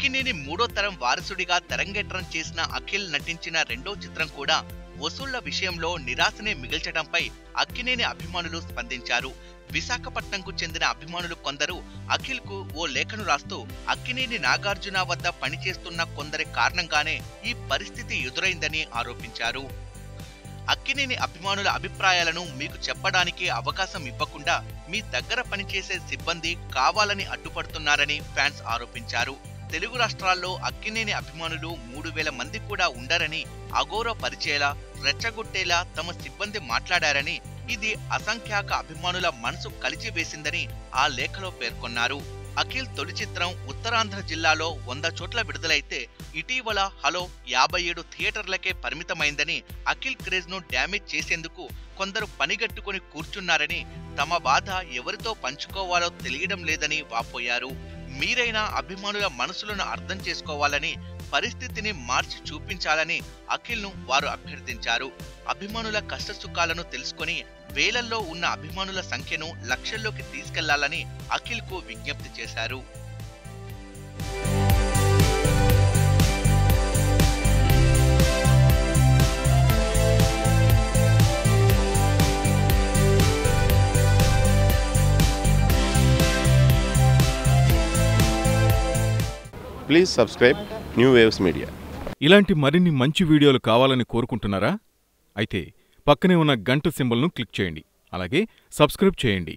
అక్కినేని మూడో తరం వారసుడిగా తెరంగేట్రం చేసిన అఖిల్ నటించిన రెండో చిత్రం కూడా వసూళ్ల విషయంలో నిరాశనే మిగిల్చడంపై అక్కినేని అభిమానులు స్పందించారు. విశాఖపట్నంకు చెందిన అభిమానులు కొందరు అఖిల్ కు ఓ లేఖను రాస్తూ అక్కినేని నాగార్జున వద్ద పనిచేస్తున్న కొందరి కారణంగానే ఈ పరిస్థితి ఎదురైందని ఆరోపించారు. అక్కినేని అభిమానుల అభిప్రాయాలను మీకు చెప్పడానికి అవకాశం ఇవ్వకుండా మీ దగ్గర పనిచేసే సిబ్బంది కావాలని అడ్డుపడుతున్నారని ఫ్యాన్స్ ఆరోపించారు. తెలుగు రాష్ట్రాల్లో అక్కినేని అభిమానులు 3000 మంది కూడా ఉండరని అగౌరవపరిచేలా, రెచ్చగొట్టేలా తమ సిబ్బంది మాట్లాడారని, ఇది అసంఖ్యాక అభిమానుల మనసు కలిచివేసిందని ఆ లేఖలో పేర్కొన్నారు. అఖిల్ తొలి చిత్రం ఉత్తరాంధ్ర జిల్లాలో 100 చోట్ల విడుదలైతే ఇటీవల హలో 57 థియేటర్లకే పరిమితమైందని, అఖిల్ క్రేజ్ ను డ్యామేజ్ చేసేందుకు కొందరు పనిగట్టుకుని కూర్చున్నారని, తమ బాధ ఎవరితో పంచుకోవాలో తెలియడం లేదని వాపోయారు. మీరైనా అభిమానుల మనసులను అర్థం చేసుకోవాలని, పరిస్థితిని మార్చి చూపించాలని అఖిల్ ను వారు అభ్యర్థించారు. అభిమానుల కష్టసుఖాలను తెలుసుకొని వేలల్లో ఉన్న అభిమానుల సంఖ్యను లక్షల్లోకి తీసుకెళ్లాలని అఖిల్ కు విజ్ఞప్తి చేశారు. Please subscribe new waves media. ఇలాంటి మరిన్ని మంచి వీడియోలు కావాలని కోరుకుంటున్నారా? అయితే పక్కనే ఉన్న గంట సింబల్ను క్లిక్ చేయండి. అలాగే సబ్స్క్రైబ్ చేయండి.